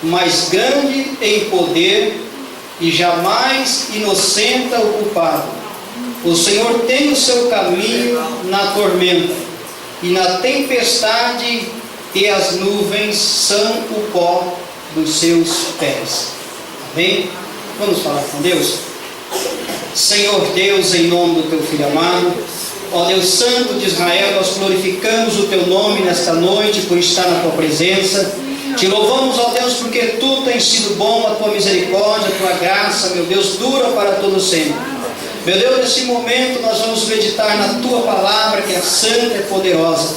mas grande em poder e jamais inocenta o culpado. O Senhor tem o seu caminho na tormenta, e na tempestade, e as nuvens são o pó dos seus pés. Amém? Vamos falar com Deus? Senhor Deus, em nome do teu Filho amado, ó Deus Santo de Israel, nós glorificamos o teu nome nesta noite por estar na tua presença. Te louvamos, ó Deus, porque tu tens sido bom, a tua misericórdia, a tua graça, meu Deus, dura para todo sempre. Meu Deus, nesse momento nós vamos meditar na tua palavra, que é santa e poderosa.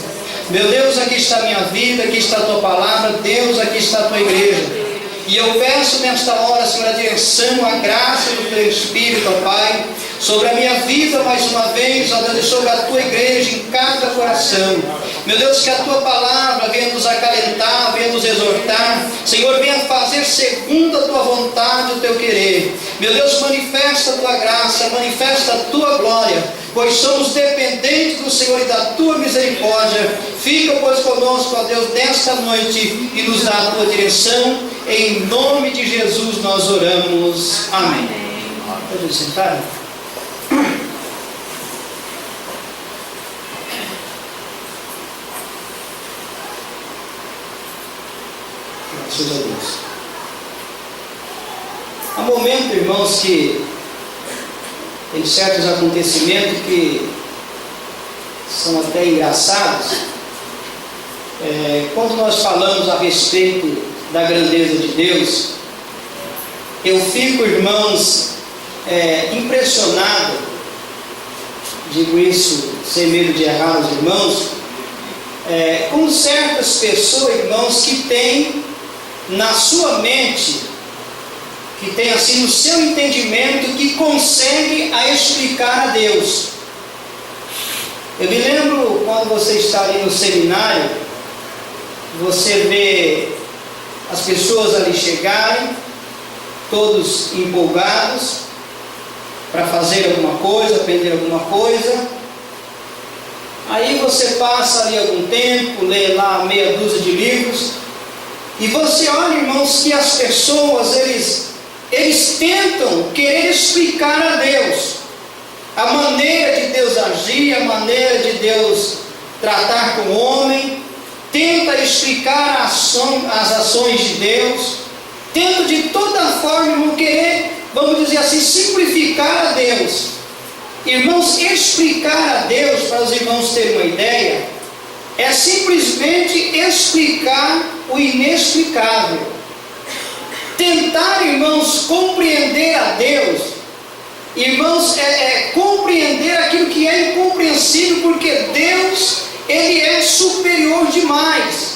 Meu Deus, aqui está a minha vida, aqui está a tua palavra. Deus, aqui está a tua igreja. E eu peço nesta hora, Senhor, a direção, a graça do teu Espírito, ó Pai, sobre a minha vida mais uma vez, ó Deus, e sobre a tua igreja em cada coração. Meu Deus, que a tua palavra venha nos acalentar, venha nos exortar. Senhor, venha fazer segundo a tua vontade, o teu querer. Meu Deus, manifesta a tua graça, manifesta a tua glória, pois somos dependentes do Senhor e da tua misericórdia. Fica, pois, conosco, ó Deus, nesta noite e nos dá a tua direção. Em nome de Jesus nós oramos. Amém. Pode sentar? Graças a Deus. Há momentos, irmãos, que tem certos acontecimentos que são até engraçados. Quando nós falamos a respeito da grandeza de Deus, eu fico, irmãos, impressionado, digo isso sem medo de errar os irmãos, com certas pessoas, irmãos, que têm na sua mente, que tem assim no seu entendimento, que consegue explicar a Deus. Eu me lembro quando você está ali no seminário, você vê as pessoas ali chegarem, todos empolgados para fazer alguma coisa, aprender alguma coisa. Aí você passa ali algum tempo, lê lá meia dúzia de livros, e você olha, irmãos, que as pessoas, eles tentam querer explicar a Deus, a maneira de Deus agir, a maneira de Deus tratar com o homem, tenta explicar as ações de Deus, tenta de toda forma, irmão, querer, vamos dizer assim, simplificar a Deus. Irmãos, explicar a Deus, para os irmãos terem uma ideia, é simplesmente explicar o inexplicável. Tentar, irmãos, compreender a Deus, irmãos, compreender aquilo que é incompreensível, porque Deus, Ele é superior demais.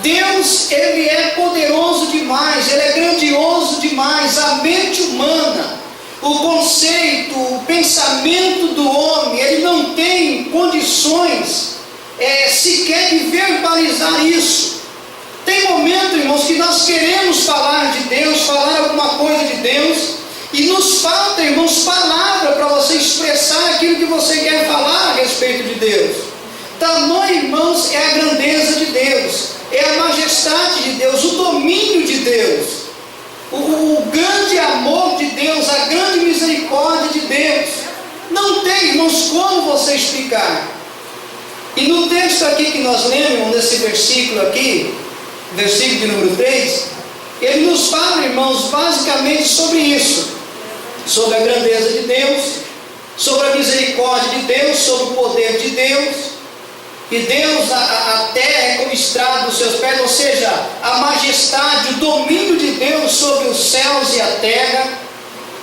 Deus, Ele é poderoso demais, Ele é grandioso demais. A mente humana, o conceito, o pensamento do homem, ele não tem condições sequer de verbalizar isso. Tem momento, irmãos, que nós queremos falar de Deus, falar alguma coisa de Deus, e nos falta, irmãos, palavra para você expressar aquilo que você quer falar a respeito de Deus. Tamanho, irmãos, é a grandeza de Deus, é a majestade de Deus, o domínio de Deus, o grande amor de Deus, a grande misericórdia de Deus. Não tem, irmãos, como você explicar. E no texto aqui que nós lemos, nesse versículo aqui, versículo de número 3, ele nos fala, irmãos, basicamente sobre isso, sobre a grandeza de Deus, sobre a misericórdia de Deus, sobre o poder de Deus, que Deus, a terra é como estrado dos seus pés, ou seja, a majestade, o domínio de Deus sobre os céus e a terra.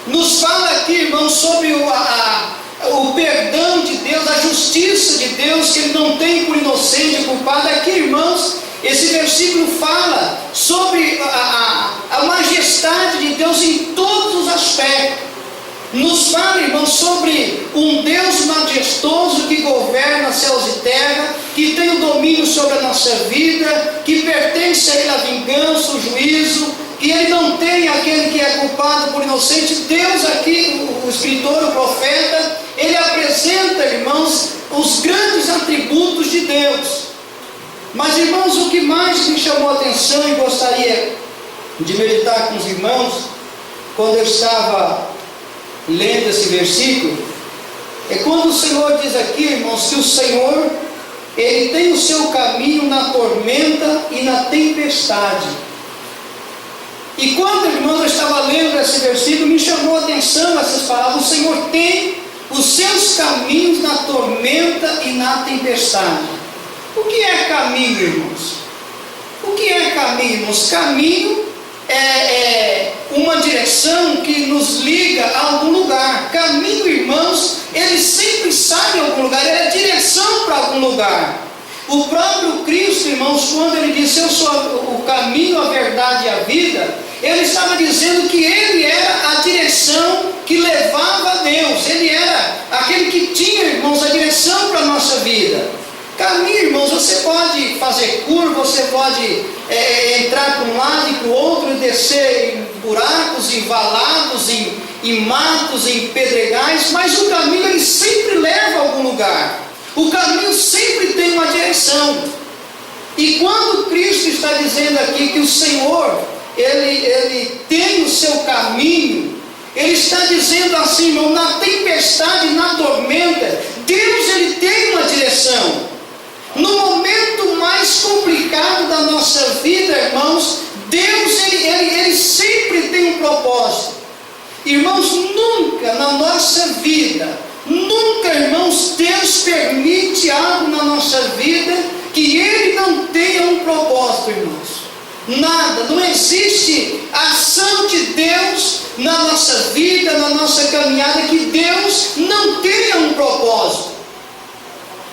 Nos fala aqui, irmãos, sobre o perdão de Deus, a justiça de Deus, que Ele não tem por inocente e culpado. Aqui, irmãos, esse versículo fala sobre a majestade de Deus em todos os aspectos. Nos fala, irmãos, sobre um Deus majestoso que governa céus e terra, que tem o domínio sobre a nossa vida, que pertence a Ele a vingança, o juízo, que Ele não tem aquele que é culpado por inocente. Deus aqui, o escritor, o profeta, ele apresenta, irmãos, os grandes atributos de Deus. Mas, irmãos, o que mais me chamou a atenção e gostaria de meditar com os irmãos, quando eu estava lendo esse versículo, é quando o Senhor diz aqui, irmãos, que o Senhor, Ele tem o seu caminho na tormenta e na tempestade. E quando, irmãos, eu estava lendo esse versículo, me chamou a atenção essas palavras. O Senhor tem os seus caminhos na tormenta e na tempestade. O que é caminho, irmãos? O que é caminho, irmãos? Caminho é uma direção que nos liga a algum lugar. Caminho, irmãos, ele sempre sai em algum lugar, ele é direção para algum lugar. O próprio Cristo, irmãos, quando ele disse: eu sou o caminho, a verdade e a vida, ele estava dizendo que ele era a direção que levava a Deus. Ele era aquele que tinha, irmãos, a direção para a nossa vida. Caminho, irmãos, você pode fazer curva, você pode entrar para um lado e para o outro, descer em buracos, em valados, em matos, em pedregais, mas o caminho ele sempre leva a algum lugar. O caminho sempre tem uma direção. E quando Cristo está dizendo aqui que o Senhor, Ele tem o seu caminho, Ele está dizendo assim, irmão, na tempestade, na tormenta, Deus ele tem uma direção. No momento mais complicado da nossa vida, irmãos, Deus ele sempre tem um propósito. Irmãos, nunca na nossa vida, nunca, irmãos, Deus permite algo na nossa vida que Ele não tenha um propósito, irmãos. Nada, não existe ação de Deus na nossa vida, na nossa caminhada, que Deus não tenha um propósito.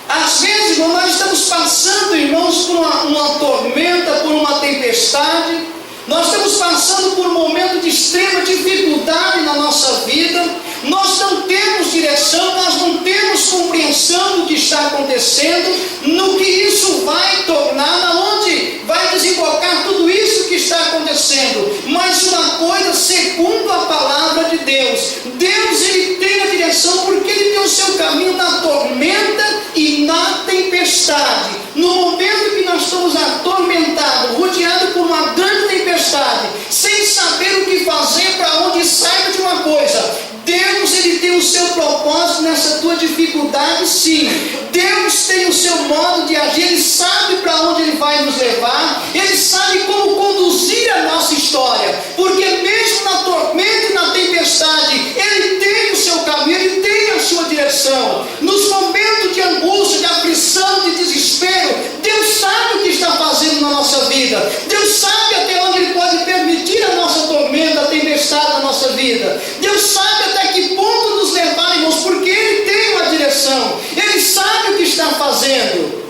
Às vezes, irmão, nós estamos passando, irmãos, por uma tormenta, por uma tempestade. Nós estamos passando por um momento de extrema dificuldade na nossa vida. Nós não temos direção, nós não temos compreensão do que está acontecendo, no que isso vai tornar, aonde vai desembocar tudo isso que está acontecendo. Mas uma coisa, segundo a palavra de Deus, Deus ele tem a direção, porque Ele tem o seu caminho na tormenta e na tempestade. No momento que nós estamos atormentados, rodeados por uma grande tempestade, sem saber o que fazer, para onde sair de uma coisa, Deus ele tem o seu propósito nessa tua dificuldade, sim. Deus tem o seu modo de agir, Ele sabe para onde Ele vai nos levar, Ele sabe como conduzir a nossa história, porque mesmo na tormenta e na tempestade, Ele tem o seu caminho, Ele tem a sua direção. Nos momentos de angústia, de aflição, de desespero, Deus sabe o que está fazendo na nossa vida. Deus sabe até onde Ele pode permitir a nossa tormenta, a tempestade na nossa vida. Deus sabe até que ponto nos levar, irmãos, porque Ele tem uma direção, Ele sabe o que está fazendo.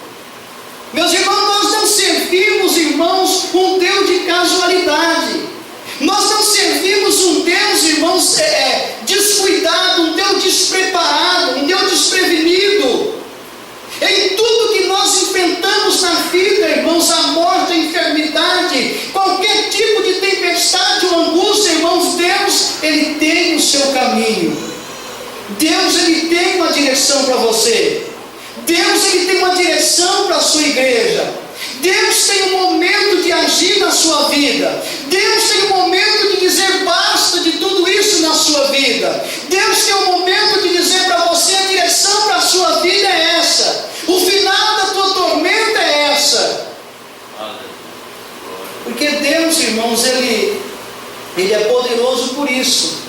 Meus irmãos, nós não servimos, irmãos, um Deus de casualidade. Nós não servimos um Deus, irmãos, descuidado, um Deus despreparado, um Deus desprevenido. Em tudo que nós enfrentamos na vida, irmãos, a morte, a enfermidade, qualquer tipo de tempestade ou angústia, irmãos, Deus, Ele tem o seu caminho. Deus, Ele tem uma direção para você. Deus, Ele tem uma direção para a sua igreja. Deus tem um momento de agir na sua vida. Deus tem um momento de dizer basta de tudo isso na sua vida. Deus tem um momento de dizer para você: a direção para a sua vida é essa. O final da tua tormenta é essa. Porque Deus, irmãos, Ele é poderoso por isso.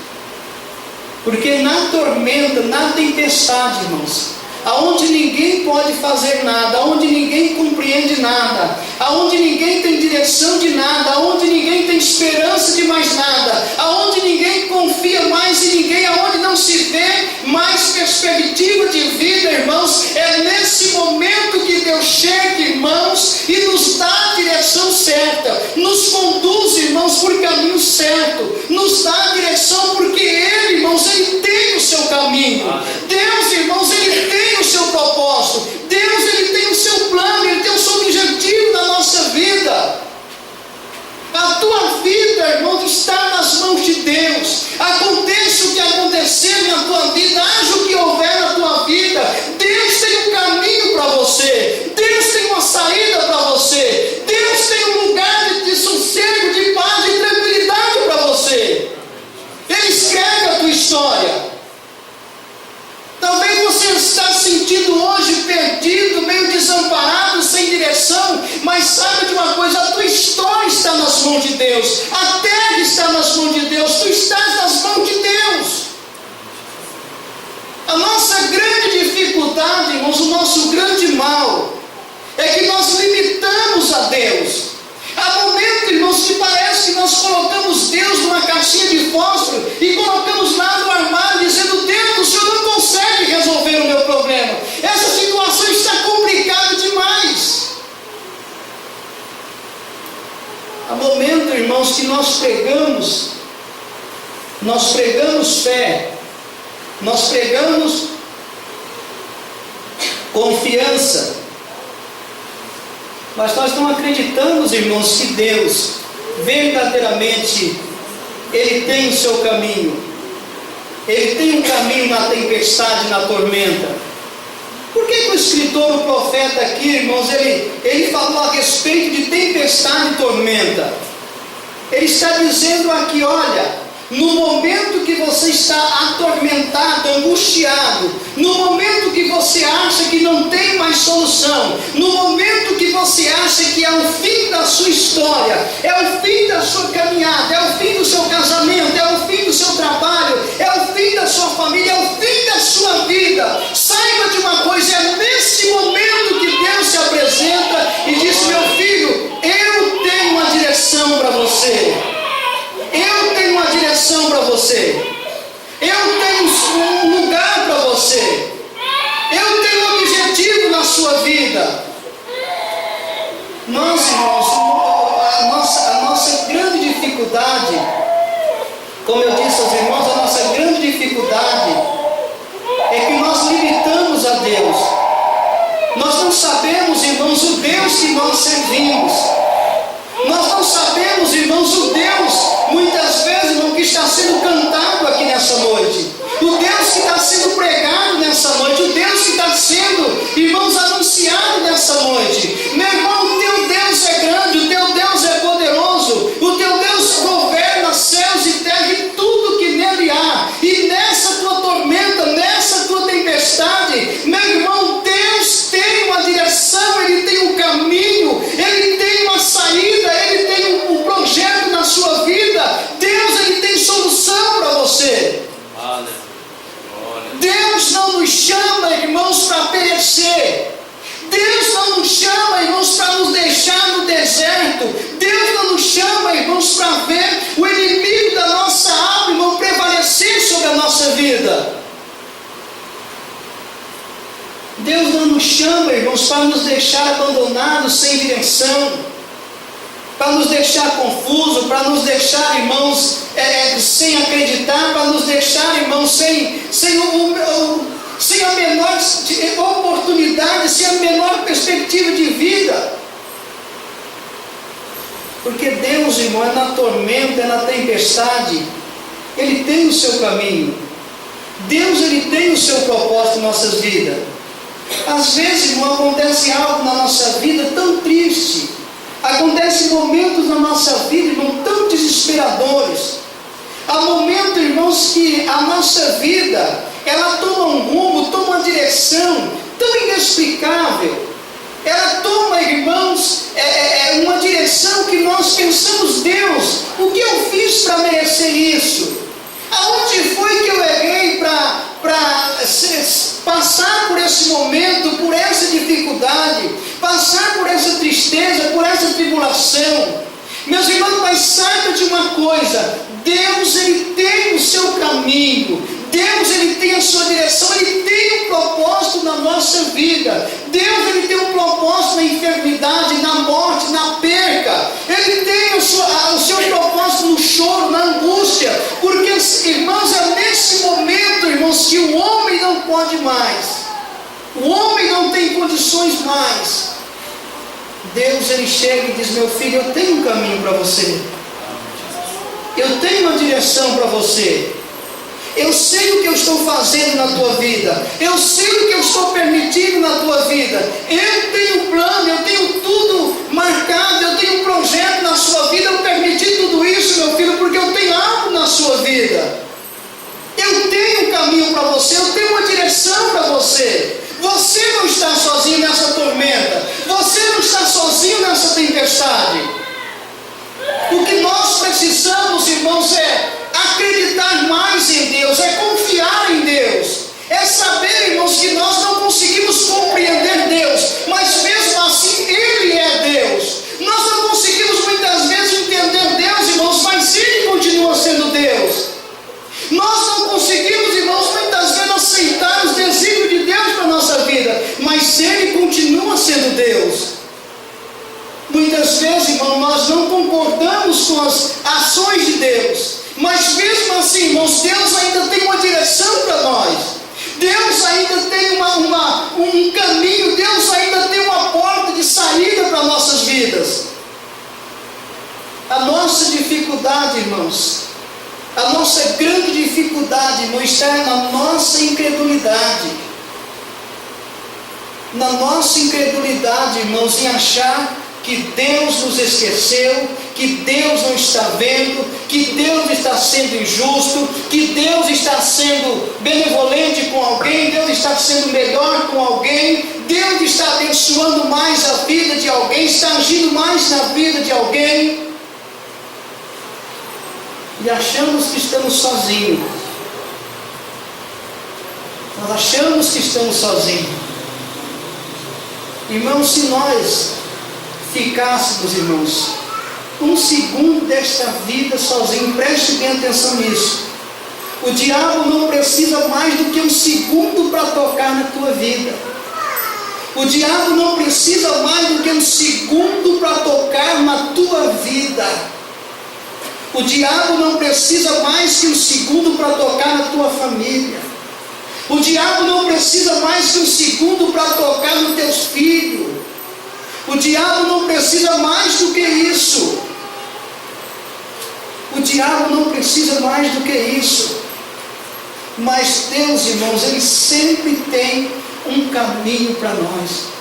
Porque na tormenta, na tempestade, irmãos, aonde ninguém pode fazer nada, aonde ninguém compreende nada, aonde ninguém tem direção de nada, aonde ninguém tem esperança de mais nada, aonde ninguém confia mais em ninguém, aonde não se vê mais perspectiva de vida, irmãos, é nesse momento que Deus chega, irmãos, e nos dá a direção certa, nos conduz, irmãos, por caminho certo, nos dá a direção, porque Ele, irmãos, Ele tem o seu caminho. Deus, irmãos, Ele tem o seu propósito. Deus, Ele tem o seu plano, Ele tem o seu objetivo na nossa vida. A tua vida, irmão, está nas mãos de Deus. Aconteça o que acontecer na tua vida, haja o que houver na tua vida, Deus tem um caminho para você. Deus tem uma saída para você. Deus tem um lugar de sossego, de paz, de tranquilidade mãos de Deus, a terra está nas mãos de Deus, tu estás nas mãos de Deus. A nossa grande dificuldade, irmãos, o nosso grande mal, é que nós limitamos a Deus. Há momentos, irmãos, que parece que nós colocamos Deus numa caixinha de fósforo e colocamos lá no armário, dizendo: Deus, o Senhor não consegue resolver o meu problema. Essa situação está complicada demais. Há momentos, irmãos, que nós pregamos fé, nós pregamos confiança, mas nós não acreditamos, irmãos, que Deus verdadeiramente Ele tem o seu caminho. Ele tem um caminho na tempestade, na tormenta. Por que o escritor, o profeta aqui, irmãos, ele falou a respeito de tempestade e tormenta? Ele está dizendo aqui: olha, no momento que você está atormentado, angustiado, no momento que você acha que não tem mais solução, no momento que você acha que é o fim da sua história, é o fim da sua caminhada, é o fim do seu casamento, é o fim do seu trabalho, é o fim da sua família, é o fim da sua vida, saiba de uma coisa: é nesse momento que Deus se apresenta e diz: meu filho, eu tenho uma direção para você. Eu tenho uma direção para você. Eu tenho um lugar para você. Eu tenho um objetivo na sua vida. Nós, irmãos, a nossa grande dificuldade, como eu disse aos irmãos, a nossa grande dificuldade é que nós limitamos a Deus. Nós não sabemos, irmãos, o Deus que nós servimos. Nós não sabemos, irmãos, o Deus, muitas vezes, o que está sendo cantado aqui nessa noite, o Deus que está sendo pregado nessa noite, o Deus que está sendo, irmãos, anunciado nessa noite. Meu irmão, o teu Deus é grande, o teu Deus é poderoso, o teu Deus governa céus e terra e tudo que nele há. E nessa tua tormenta, nessa tua tempestade, meu irmão, Deus tem uma direção, Ele tem um caminho, Ele tem uma saída, Ele tem um projeto na sua vida. Deus, Ele tem solução para você. Deus não nos chama, irmãos, para perecer. Deus não nos chama, irmãos, para nos deixar no deserto. Deus não nos chama, irmãos, para ver o inimigo da nossa alma, irmão, prevalecer sobre a nossa vida. Deus não nos chama, irmãos, para nos deixar abandonados, sem direção, para nos deixar confusos, para nos deixar, irmãos, sem acreditar, para nos deixar, irmãos, sem a menor oportunidade, sem a menor perspectiva de vida. Porque Deus, irmão, é na tormenta, é na tempestade, Ele tem o seu caminho. Deus, Ele tem o seu propósito em nossas vidas. Às vezes, irmão, acontece algo na nossa vida tão triste, acontecem momentos na nossa vida, irmão, tão desesperadores. Há momentos, irmãos, que a nossa vida, ela toma um rumo, toma uma direção tão inexplicável. Ela toma, irmãos, uma direção que nós pensamos: Deus, o que eu fiz para merecer isso? Aonde foi que eu errei para passar por esse momento, por essa dificuldade, passar por essa tristeza, por essa tribulação? Meus irmãos, mas saiba de uma coisa: Deus, Ele tem o seu caminho, Deus, Ele tem a sua direção, Ele tem um propósito na nossa vida. Deus, Ele tem um propósito na enfermidade, na morte, na perca. Ele tem o seu propósito no choro, na angústia. Porque, irmãos, é nesse momento, irmãos, que o homem não pode mais. O homem não tem condições mais. Deus, Ele chega e diz: meu filho, eu tenho um caminho para você. Eu tenho uma direção para você. Eu sei o que eu estou fazendo na tua vida. Eu sei o que eu estou permitindo na tua vida. Eu tenho um plano, eu tenho tudo marcado, eu tenho um projeto na sua vida. Eu permiti tudo isso, meu filho, porque eu tenho algo na sua vida. Eu tenho um caminho para você, eu tenho uma direção para você. Você não está sozinho nessa tormenta. Você não está sozinho nessa tempestade. O precisamos, irmãos, é acreditar mais em Deus, é confiar em Deus, é saber, irmãos, que nós não conseguimos compreender Deus, mas mesmo assim Ele é Deus. Nós não conseguimos muitas vezes entender Deus, irmãos, mas Ele continua sendo Deus. Nós não conseguimos, irmãos, muitas vezes aceitar os desígnios de Deus para a nossa vida, mas Ele continua sendo Deus. Muitas vezes, irmão, nós não concordamos com as ações de Deus, mas mesmo assim, irmãos, Deus ainda tem uma direção para nós. Deus ainda tem um caminho, Deus ainda tem uma porta de saída para nossas vidas. A nossa dificuldade, irmãos, a nossa grande dificuldade, irmão, está na nossa incredulidade. Na nossa incredulidade, irmãos, em achar que Deus nos esqueceu, que Deus não está vendo, que Deus está sendo injusto, que Deus está sendo benevolente com alguém, Deus está sendo melhor com alguém, Deus está abençoando mais a vida de alguém, está agindo mais na vida de alguém, e achamos que estamos sozinhos. Nós achamos que estamos sozinhos. Irmãos, se nós ficássemos, irmãos, um segundo desta vida sozinho, preste bem atenção nisso. O diabo não precisa mais do que um segundo para tocar na tua vida. O diabo não precisa mais do que um segundo para tocar na tua vida. O diabo não precisa mais que um segundo para tocar na tua família. O diabo não precisa mais que um segundo para tocar nos teus filhos. O diabo não precisa mais do que isso. O diabo não precisa mais do que isso. Mas Deus, irmãos, Ele sempre tem um caminho para nós.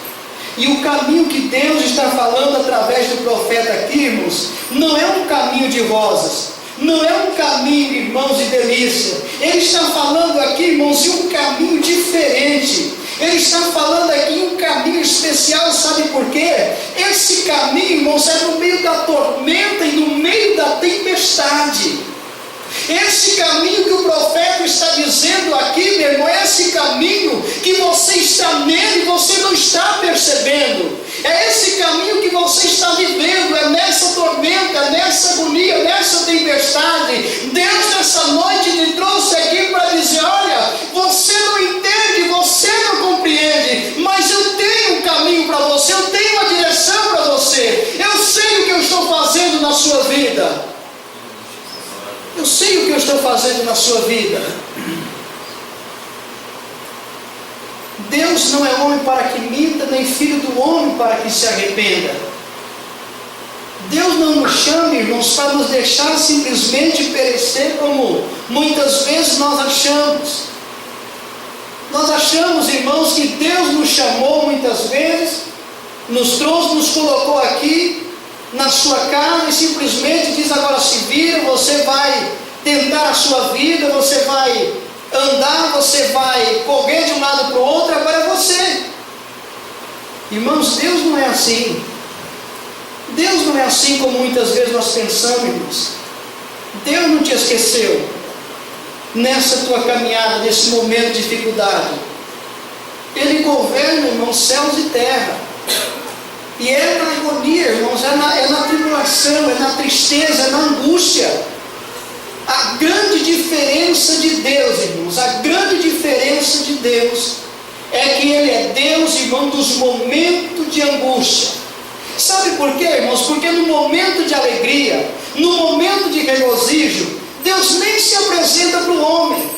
E o caminho que Deus está falando através do profeta aqui, irmãos, não é um caminho de rosas, não é um caminho, irmãos, de delícia. Ele está falando aqui, irmãos, de um caminho diferente. Ele está falando aqui um caminho especial, sabe por quê? Esse caminho, irmãos, é no meio da tormenta e no meio da tempestade. Esse caminho que o profeta está dizendo aqui, meu irmão, é esse caminho que você está nele e você não está percebendo. É esse caminho que você está vivendo, é nessa tormenta, nessa agonia, nessa tempestade. Deus nessa noite te trouxe aqui para dizer, olha, você não entende, você não compreende, mas eu tenho um caminho para você, eu tenho uma direção para você. Eu sei o que eu estou fazendo na sua vida. Eu sei o que eu estou fazendo na sua vida. Deus não é homem para que minta, nem filho do homem para que se arrependa. Deus não nos chama, irmãos, para nos deixar simplesmente perecer como muitas vezes nós achamos. Nós achamos, irmãos, que Deus nos chamou muitas vezes, nos trouxe, nos colocou aqui na sua casa e simplesmente diz, agora se vira, você vai tentar a sua vida, você vai andar, você vai correr de um lado para o outro, agora é você. Irmãos, Deus não é assim. Deus não é assim como muitas vezes nós pensamos, irmãos. Deus não te esqueceu nessa tua caminhada, nesse momento de dificuldade. Ele governa, irmãos, céus e terra. E é na agonia, irmãos, é na tribulação, é na tristeza, é na angústia. A grande diferença de Deus, irmãos, a grande diferença de Deus é que Ele é Deus, irmão, dos momentos de angústia. Sabe por quê, irmãos? Porque no momento de alegria, no momento de regozijo, Deus nem se apresenta para o homem.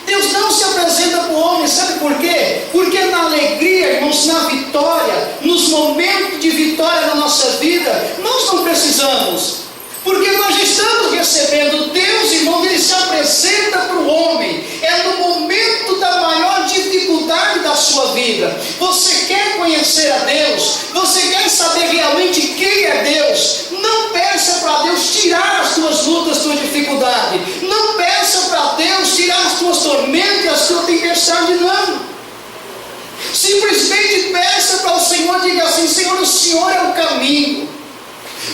Deus não se apresenta para o homem, sabe por quê? Porque na alegria, irmãos, na vitória, nos momentos de vitória na nossa vida, nós não precisamos. Porque nós estamos recebendo Deus, irmão, Ele se apresenta para o homem. É no momento da maior dificuldade da sua vida. Você quer conhecer a Deus? Você quer saber realmente quem é Deus? Não peça para Deus tirar as tuas lutas, as tuas dificuldades. Não peça para Deus tirar as tuas tormentas, as tuas tempestades, não. Simplesmente peça para o Senhor, diga assim, Senhor, o Senhor é o caminho.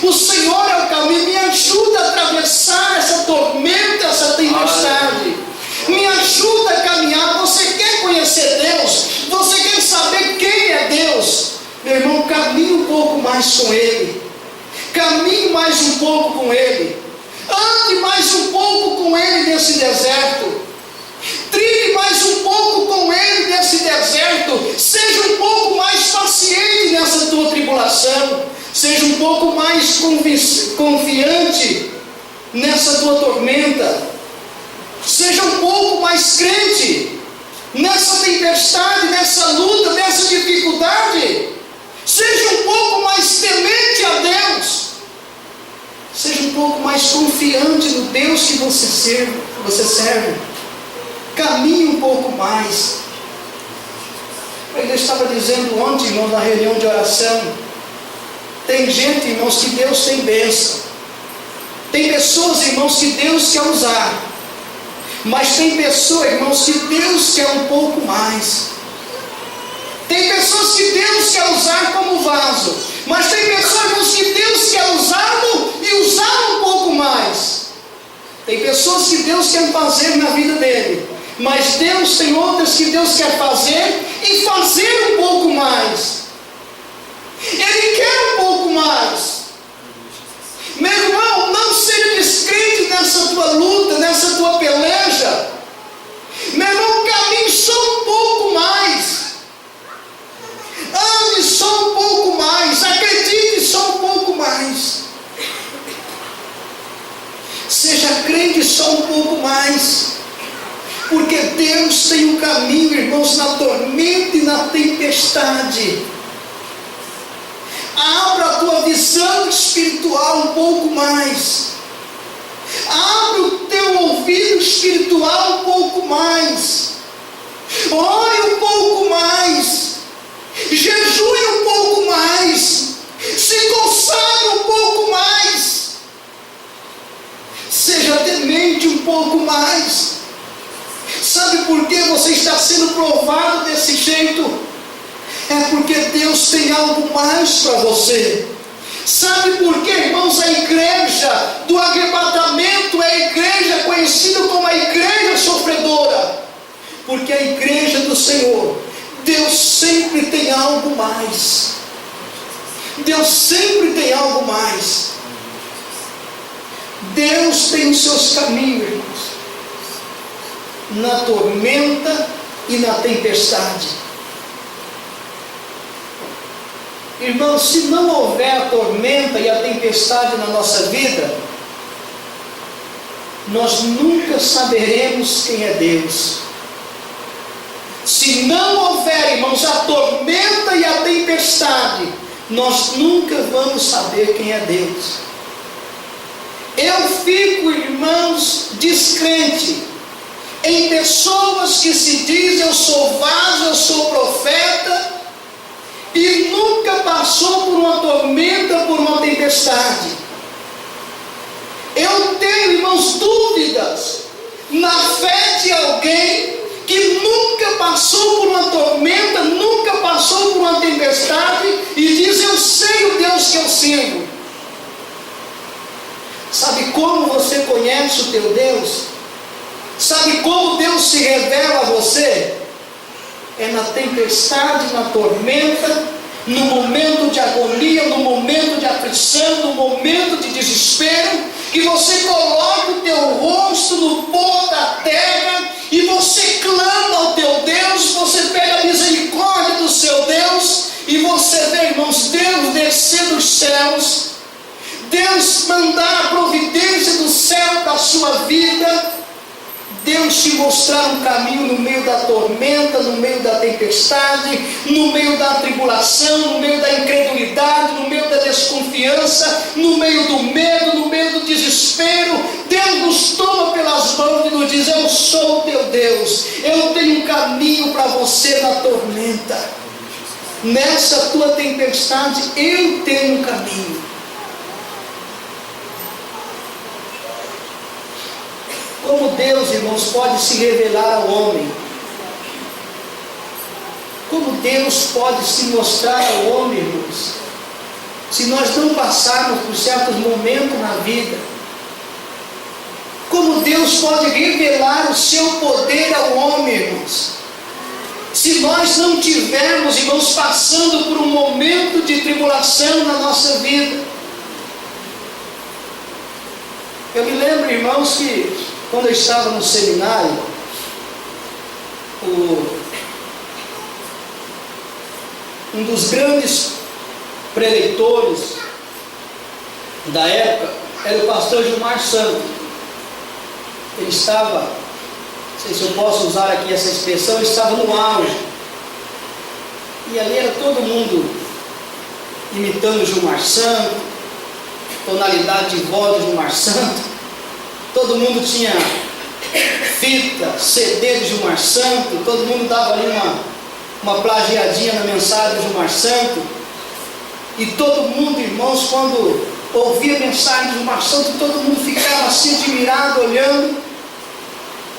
O Senhor é o caminho, me ajuda a atravessar Meu irmão, caminhe um pouco mais com Ele. Caminhe mais um pouco com Ele. Ande mais um pouco com Ele nesse deserto. Trilhe mais um pouco com Ele nesse deserto. Seja um pouco mais paciente nessa tua tribulação. Seja um pouco mais confiante nessa tua tormenta. Seja um pouco mais crente nessa tempestade, nessa luta, nessa dificuldade. Seja um pouco mais temente a Deus. Seja um pouco mais confiante no Deus que você serve. Caminhe um pouco mais. Eu estava dizendo ontem, irmãos, na reunião de oração, tem gente, irmãos, que Deus tem bênção. Tem pessoas, irmãos, que Deus quer usar. Mas tem pessoas, irmãos, que Deus quer um pouco mais. Tem pessoas que Deus quer usar como vaso. Mas tem pessoas, irmãos, que Deus quer usá-lo e usar um pouco mais. Tem pessoas que Deus quer fazer na vida dele. Mas Deus tem outras que Deus quer fazer e fazer um pouco mais. Ele quer um pouco mais. Meu irmão, não seja descrente nessa tua luta, nessa tua peleja. Meu irmão, caminhe só um pouco mais. Ande só um pouco mais. Acredite só um pouco mais. Seja crente só um pouco mais. Porque Deus tem um caminho, irmãos, na tormenta e na tempestade. Abra a tua visão espiritual um pouco mais. Abra o teu ouvido espiritual um pouco mais. Ore um pouco mais. Jejue um pouco mais. Se consagre um pouco mais. Seja temente um pouco mais. Sabe por que você está sendo provado desse jeito? É porque Deus tem algo mais para você. Sabe por que, irmãos, a igreja do arrebatamento é a igreja conhecida como a igreja sofredora? Porque a igreja do Senhor, Deus sempre tem algo mais. Deus sempre tem algo mais. Deus tem os seus caminhos, irmãos, na tormenta e na tempestade. Irmãos, se não houver a tormenta e a tempestade na nossa vida, nós nunca saberemos quem é Deus. Se não houver, irmãos, a tormenta e a tempestade, nós nunca vamos saber quem é Deus. Eu fico, irmãos, descrente em pessoas que se dizem: eu sou vaso, eu sou profeta, e nunca passou por uma tormenta, por uma tempestade. Eu tenho, irmãos, dúvidas na fé de alguém que nunca passou por uma tormenta, nunca passou por uma tempestade e diz: eu sei o Deus que eu sirvo. Sabe como você conhece o teu Deus? Sabe como Deus se revela a você? É na tempestade, na tormenta, no momento de agonia, no momento de aflição, no momento de desespero, que você coloca o teu rosto no pó da terra e você clama ao teu Deus, você pega a misericórdia do seu Deus e você vê, irmãos, Deus descer dos céus, Deus mandar a providência do céu para a sua vida, Deus te mostrar um caminho no meio da tormenta, no meio da tempestade, no meio da tribulação, no meio da incredulidade, no meio da desconfiança, no meio do medo, no meio do desespero. Deus nos toma pelas mãos e nos diz: eu sou o teu Deus, eu tenho um caminho para você na tormenta. Nessa tua tempestade eu tenho um caminho. Como Deus, irmãos, pode se revelar ao homem? Como Deus pode se mostrar ao homem, irmãos? Se nós não passarmos por certos momentos na vida, como Deus pode revelar o seu poder ao homem, irmãos? se nós não tivermos, irmãos, passando por um momento de tribulação na nossa vida. Eu me lembro, irmãos, que quando eu estava no seminário, um dos grandes preleitores da época era o pastor Gilmar Santos. Ele estava, não sei se eu posso usar aqui essa expressão, ele estava no auge. E ali era todo mundo imitando o Gilmar Santos, tonalidade de voz do Gilmar Santos. Todo mundo tinha fita, CD de Gilmar Santos, todo mundo dava ali uma plagiadinha na mensagem de Gilmar Santos. E todo mundo, irmãos, quando ouvia a mensagem de Gilmar Santos, todo mundo ficava assim admirado, olhando.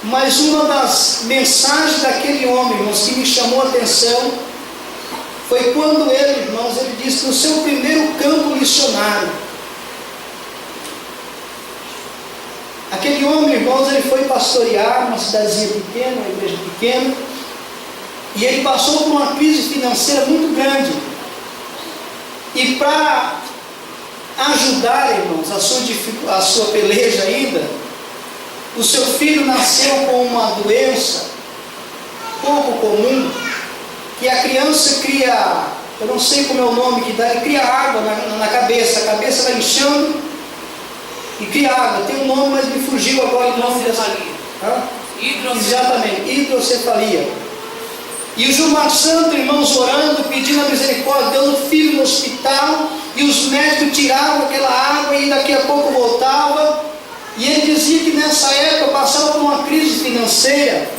Mas uma das mensagens daquele homem, irmãos, que me chamou a atenção, foi quando ele, irmãos, ele disse que no seu primeiro campo missionário, aquele homem, irmãos, ele foi pastorear uma cidadezinha pequena, uma igreja pequena, e ele passou por uma crise financeira muito grande. E para ajudar, irmãos, a sua peleja ainda, o seu filho nasceu com uma doença pouco comum, que a criança cria, eu não sei como é o nome que dá, ele cria água na cabeça, a cabeça vai inchando e cria água. Tem um nome, mas me fugiu agora o nome dessa. Exatamente, hidrocefalia. E o Gilmar Santos, irmãos, orando, pedindo a misericórdia, dando filho no hospital, e os médicos tiravam aquela água e daqui a pouco voltava. E ele dizia que nessa época passava por uma crise financeira,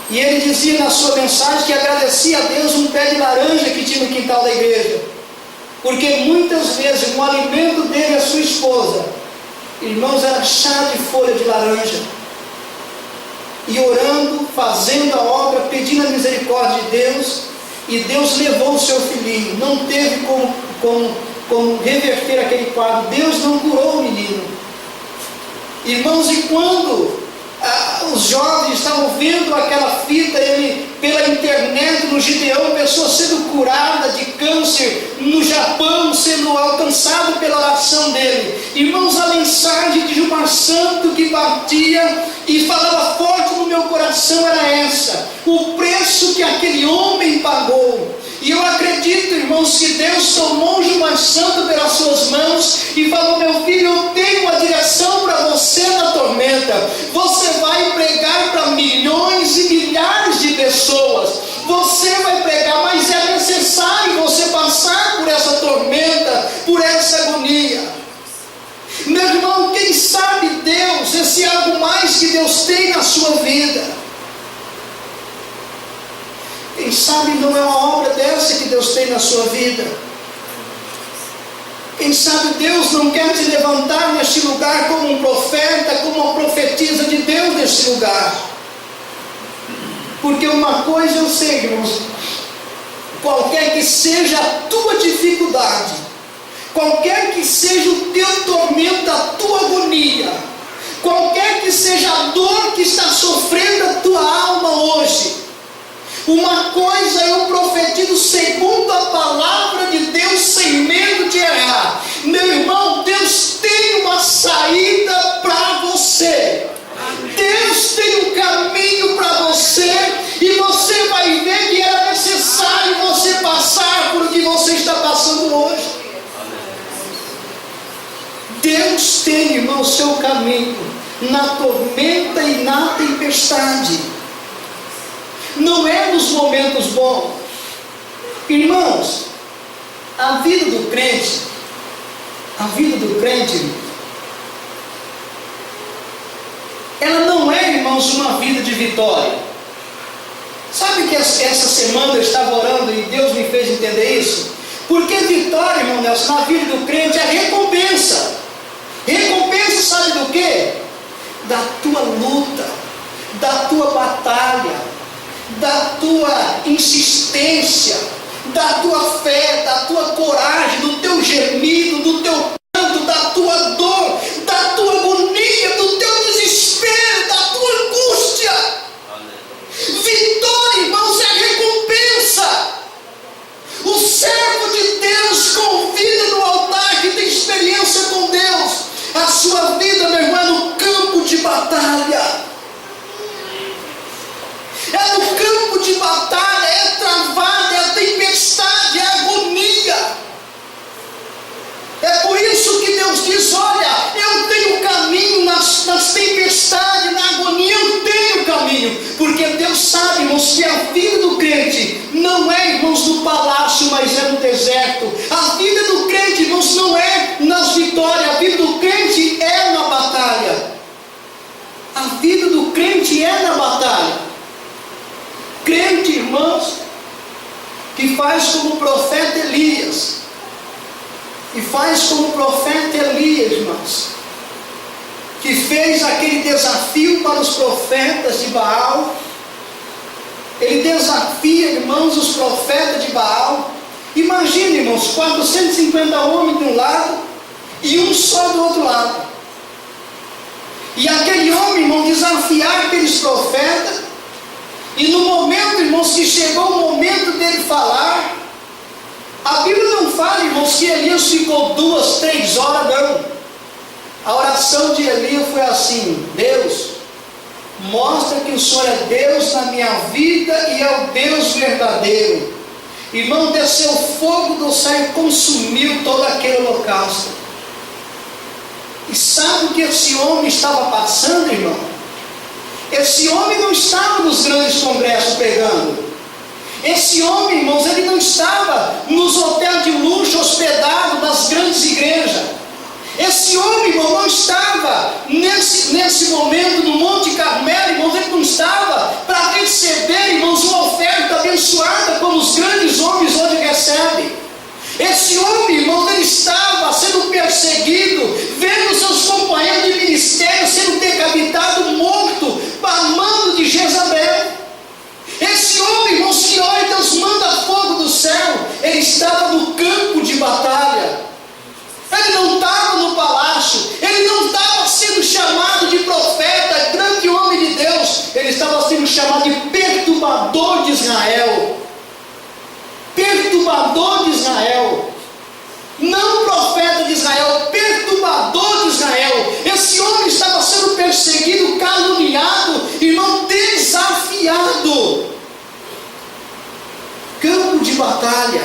e ele dizia na sua mensagem que agradecia a Deus um pé de laranja que tinha no quintal da igreja, porque muitas vezes o alimento dele e a sua esposa, irmãos, era chá de folha de laranja. E orando, fazendo a obra, pedindo a misericórdia de Deus, e Deus levou o seu filhinho. Não teve como reverter aquele quadro. Deus não curou o menino. Irmãos, e quando os jovens estavam vendo aquela fita, ele pela internet, no Gideão, pessoa sendo curada de câncer no Japão, sendo alcançado pela oração dele. Irmãos, a mensagem de Gilmar Santos que batia e falava forte no meu coração era essa: o preço que aquele homem pagou. E eu acredito, irmãos, que Deus tomou Gilmar Santos pelas suas mãos e falou: meu filho, eu tenho uma direção para você na tormenta. Você vai pregar para milhões e milhares de pessoas. Você vai pregar, mas é necessário você passar por essa tormenta, por essa agonia. Meu irmão, quem sabe Deus, esse algo mais que Deus tem na sua vida, quem sabe não é uma obra dessa que Deus tem na sua vida. Quem sabe Deus não quer te levantar neste lugar como um profeta, como uma profetisa de Deus neste lugar. Porque uma coisa eu sei, irmãos, qualquer que seja a tua dificuldade, qualquer que seja o teu tormento, a tua agonia, qualquer que seja a dor que está sofrendo a tua alma hoje, uma coisa eu profetizo segundo a palavra de Deus, sem medo de errar. Meu irmão, Deus tem uma saída para você. Deus tem um caminho para você, e você vai ver que era necessário você passar por o que você está passando hoje. Deus tem, irmão, o seu caminho na tormenta e na tempestade. Não é nos momentos bons. Irmãos, a vida do crente, ela não é, irmãos, uma vida de vitória. Sabe que essa semana eu estava orando e Deus me fez entender isso? Porque vitória, irmão Nelson, na vida do crente é recompensa. Recompensa sabe do quê? Da tua luta, da tua batalha, da tua insistência, da tua fé, da tua coragem, do teu gemido, do teu canto, da tua dor, da tua agonia, do teu desespero, da tua angústia. Vitória, irmãos, é recompensa. a vida do crente não é, irmãos, no palácio, mas é no deserto. A vida do crente, irmãos, não é nas vitórias. A vida do crente é na batalha. A vida do crente é na batalha. Crente, irmãos, que faz como o profeta Elias. E faz como o profeta Elias, irmãos, que fez aquele desafio para os profetas de Baal. Ele desafia, irmãos, os profetas de Baal. Imagina, irmãos, 450 homens de um lado e um só do outro lado. E aquele homem, irmão, desafiar aqueles profetas. E no momento, irmãos, que chegou o momento dele falar, a Bíblia não fala, irmãos, que Elias ficou 2, 3 horas, não. A oração de Elias foi assim: Deus, mostra que o Senhor é Deus na minha vida e é o Deus verdadeiro. Irmão, desceu fogo do céu e consumiu todo aquele holocausto. E sabe o que esse homem estava passando, irmão? Esse homem não estava nos grandes congressos pregando. Esse homem, irmãos, ele não estava nos hotéis de luxo hospedado nas grandes igrejas. Esse homem, irmão, não estava nesse momento no Monte Carmelo, irmãos, ele não estava para receber, irmãos, uma oferta abençoada como os grandes homens hoje recebem. Esse homem, irmãos, ele estava sendo perseguido, vendo seus companheiros de ministério sendo decapitados, morto, para mando de Jezabel. Esse homem, irmãos, que ora e Deus manda fogo do céu, ele estava no campo de batalha. Ele não estava no palácio, ele não estava sendo chamado de profeta, grande homem de Deus, ele estava sendo chamado de perturbador de Israel. Perturbador de Israel, não profeta de Israel, perturbador de Israel. Esse homem estava sendo perseguido, caluniado, irmão, desafiado. Campo de batalha.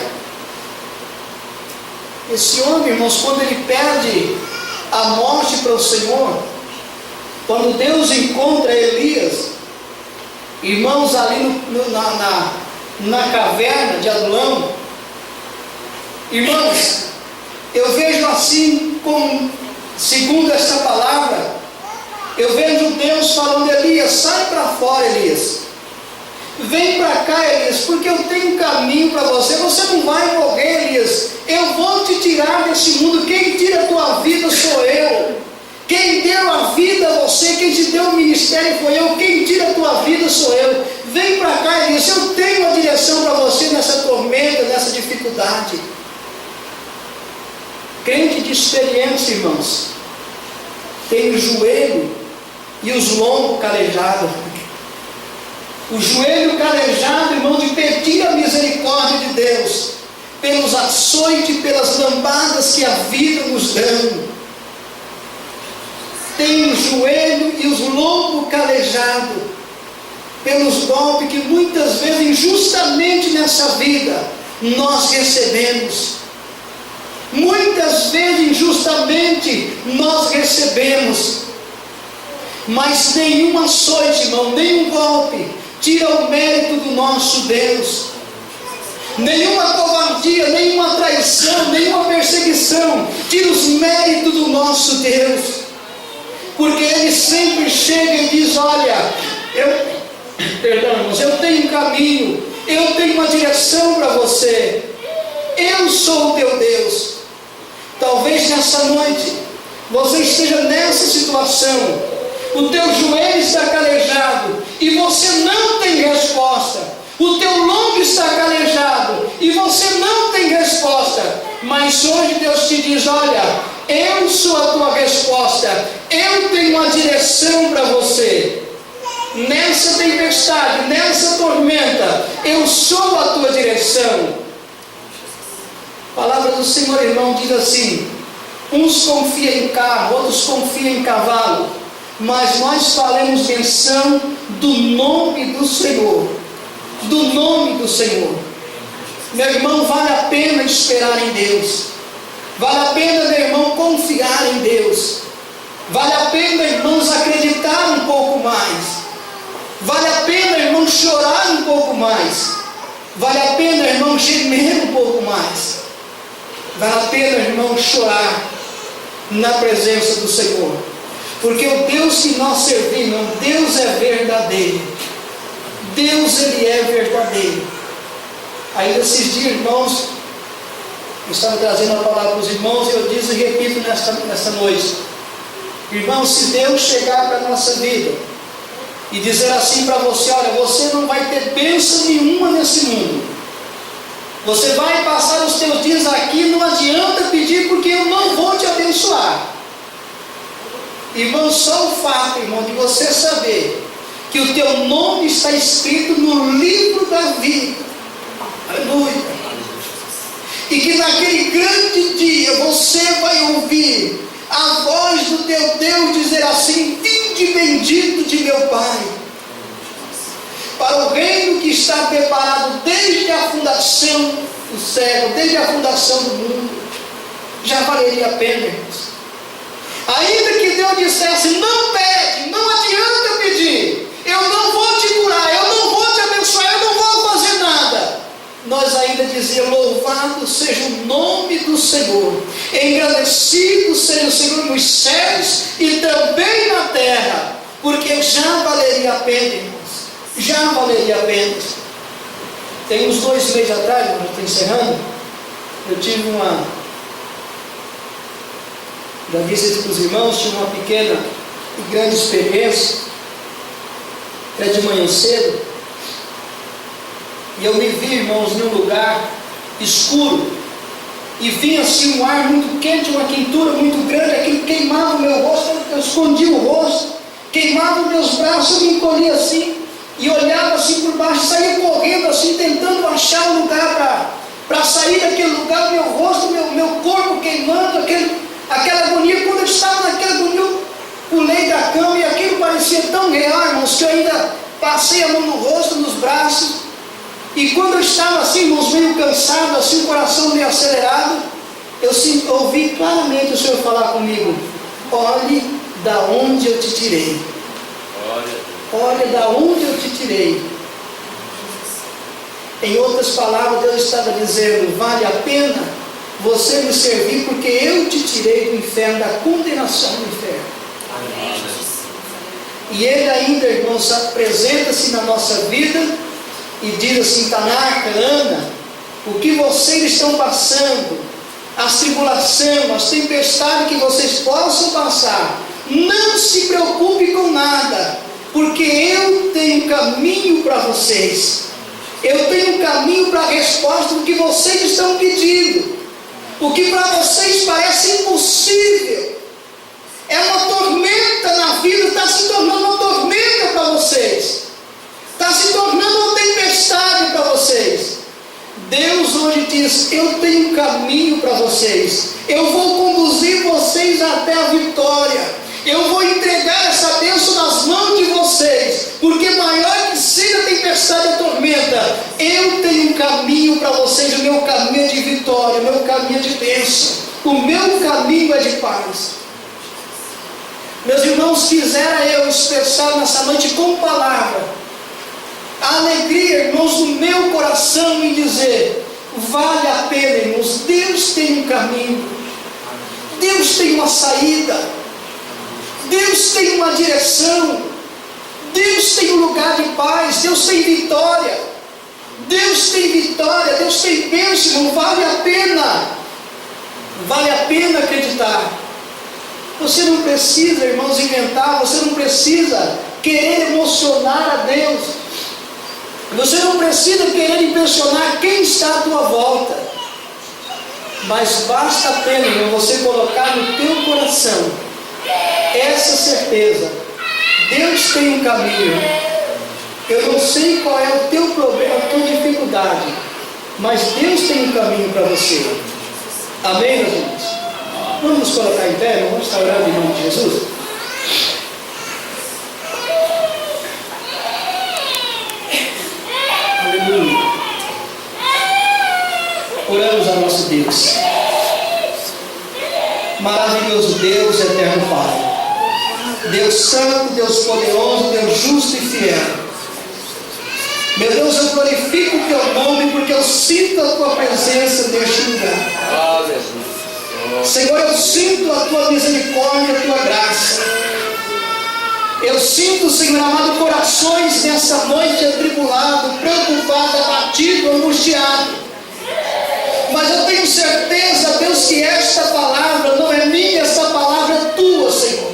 Esse homem, irmãos, quando ele perde a morte para o Senhor, quando Deus encontra Elias, irmãos, ali na caverna de Adulão, irmãos, eu vejo assim, segundo esta palavra, eu vejo Deus falando: Elias, sai para fora, Elias, vem para cá, Elias, porque eu tenho um caminho para você, você não vai morrer, Elias, eu vou te tirar desse mundo, quem tira a tua vida sou eu, quem deu a vida a você, quem te deu o ministério foi eu, quem tira a tua vida sou eu, vem para cá, Elias, eu tenho uma direção para você nessa tormenta, nessa dificuldade. Crente de experiência, irmãos, tem o joelho e os lombos calejados. O joelho calejado, irmão, de pedir a misericórdia de Deus, pelos açoites, pelas lambadas que a vida nos dá. Tem o joelho e os lombos calejados, pelos golpes que muitas vezes, injustamente nessa vida, nós recebemos. Muitas vezes, injustamente, nós recebemos. Mas nenhum açoite, irmão, nenhum golpe tira o mérito do nosso Deus. Nenhuma covardia, nenhuma traição, nenhuma perseguição tira os méritos do nosso Deus. Porque Ele sempre chega e diz: olha, eu tenho um caminho, eu tenho uma direção para você, eu sou o teu Deus. Talvez nessa noite você esteja nessa situação, o teu joelho está calejado e você não tem resposta, o teu lombo está calejado e você não tem resposta, mas hoje Deus te diz: olha, eu sou a tua resposta, eu tenho uma direção para você. Nessa tempestade, nessa tormenta, eu sou a tua direção. A palavra do Senhor, irmão, diz assim: uns confiam em carro, outros confiam em cavalo, mas nós faremos menção do nome do Senhor. Do nome do Senhor. Meu irmão, vale a pena esperar em Deus. Vale a pena, meu irmão, confiar em Deus. Vale a pena, irmãos, acreditar um pouco mais. Vale a pena, irmão, chorar um pouco mais. Vale a pena, irmão, gemer um pouco mais. Vale a pena, irmão, chorar na presença do Senhor. Porque o Deus que nós servimos, Deus é verdadeiro. Deus, Ele é verdadeiro. Ainda esses dias, irmãos, eu estava trazendo a palavra para os irmãos e eu disse e repito nesta noite. Irmãos, se Deus chegar para a nossa vida e dizer assim para você: olha, você não vai ter bênção nenhuma nesse mundo. Você vai passar os teus dias aqui, não adianta pedir porque eu não vou te abençoar. Irmão, só o fato, irmão, de você saber que o teu nome está escrito no livro da vida. Aleluia. E que naquele grande dia você vai ouvir a voz do teu Deus dizer assim: vinde bendito de meu Pai, para o reino que está preparado desde a fundação do céu, desde a fundação do mundo. Já valeria a pena, irmãos. Ainda que Deus dissesse: não pede, não adianta pedir, eu não vou te curar, eu não vou te abençoar, eu não vou fazer nada, nós ainda dizíamos: louvado seja o nome do Senhor, engrandecido seja o Senhor nos céus e também na terra, porque já valeria a pena, irmãos, já valeria a pena. Tem uns 2 meses atrás, quando estou encerrando, eu tive já disse isso para os irmãos, tive uma pequena e grande experiência, até de manhã cedo, e eu me vi, irmãos, num lugar escuro, e vi assim um ar muito quente, uma quentura muito grande, aquilo queimava o meu rosto, eu escondi o rosto, queimava os meus braços, eu me encolhia assim, e olhava assim por baixo, saía correndo assim, tentando achar um lugar para sair daquele lugar, meu rosto, meu corpo queimando, aquela agonia. Quando eu estava naquela agonia, eu pulei da cama e aquilo parecia tão real, irmãos, que eu ainda passei a mão no rosto, nos braços. E quando eu estava assim, irmãos, meio cansado, assim, o coração meio acelerado, eu ouvi claramente o Senhor falar comigo: olhe da onde eu te tirei. Olha da onde eu te tirei. Em outras palavras, Deus estava dizendo: vale a pena você me servir, porque eu te tirei do inferno, da condenação do inferno. Amém. E Ele ainda, irmãos, apresenta-se na nossa vida e diz assim: Tanaka, Ana, o que vocês estão passando, as tribulações, as tempestades que vocês possam passar, não se preocupe com nada, porque eu tenho caminho para vocês. Eu tenho caminho para a resposta do que vocês estão pedindo. O que para vocês parece impossível, é uma tormenta na vida, está se tornando uma tormenta para vocês, está se tornando uma tempestade para vocês. Deus hoje diz: eu tenho um caminho para vocês, eu vou conduzir vocês até a vitória, eu vou entregar essa bênção nas mãos de vocês, porque maior que seja a tempestade e a tormenta, eu tenho um caminho para vocês. O meu caminho é de vitória, o meu caminho é de bênção, o meu caminho é de paz. Meus irmãos, quisera eu expressar nessa noite com palavra a alegria, irmãos, do meu coração em dizer: vale a pena, irmãos. Deus tem um caminho, Deus tem uma saída, Deus tem uma direção, Deus tem um lugar de paz, Deus tem vitória, Deus tem vitória, Deus tem bênção. Vale a pena acreditar. Você não precisa, irmãos, inventar, você não precisa querer emocionar a Deus, você não precisa querer impressionar quem está à tua volta, mas basta a pena, irmão, você colocar no teu coração essa certeza: Deus tem um caminho. Eu não sei qual é o teu problema, a tua dificuldade, mas Deus tem um caminho para você. Amém, meus irmãos? Vamos nos colocar em pé, vamos estar orando em nome de Jesus. Aleluia. Oramos a nosso Deus. Maravilhoso Deus, eterno Pai, Deus santo, Deus poderoso, Deus justo e fiel. Meu Deus, eu glorifico o teu nome, porque eu sinto a tua presença neste lugar. Senhor, eu sinto a tua misericórdia, a tua graça. Eu sinto, Senhor amado, corações nessa noite atribulado, preocupado, abatido, angustiado. Mas eu tenho certeza, Deus, que esta palavra não é minha, esta palavra é tua, Senhor.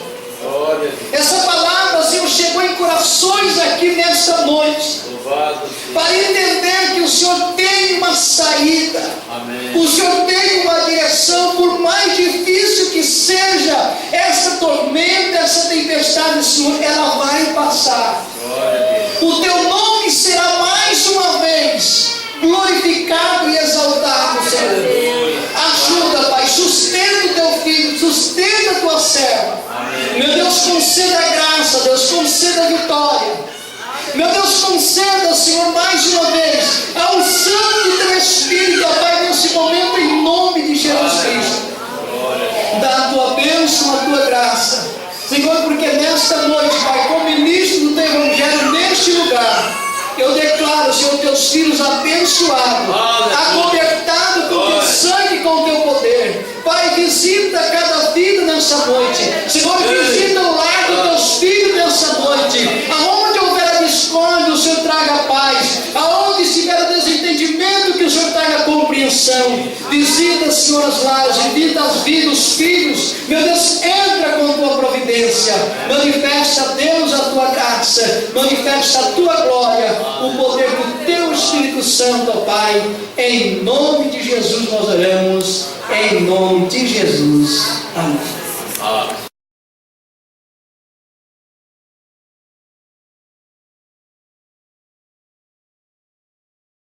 Essa palavra, Senhor, chegou em corações aqui nesta noite, para entender que o Senhor tem uma saída. Amém. O Senhor tem uma direção, por mais difícil que seja essa tormenta, essa tempestade, Senhor, ela vai passar. O teu nome será mais uma vez glorificado e exaltado, Senhor. Ajuda, Pai, sustenta o teu filho, sustenta a tua serva. Amém. Meu Deus, conceda a graça, Deus, conceda a vitória. Meu Deus, conceda, Senhor, mais uma vez a unção do teu Espírito, ó Pai, nesse momento, em nome de Jesus Cristo. Dá a tua bênção, a tua graça, Senhor, porque nesta noite, Pai, como ministro do teu Evangelho neste lugar, eu declaro, Senhor, teus filhos abençoados, acobertados com o teu sangue e com o teu poder. Pai, visita cada vida nessa noite. Senhor, visita o lar dos teus filhos nessa noite. Aonde houver discórdia, o Senhor traga paz. Aonde estiver o desentendimento, que o Senhor traga compreensão. Visita, Senhor, as lares, visita as vidas, os filhos. Meu Deus, entra com a tua providência. Manifesta, Deus, a tua graça. Manifesta a tua glória, o poder do teu Espírito Santo, ó Pai. Em nome de Jesus nós oramos. Em nome de Jesus. Amém.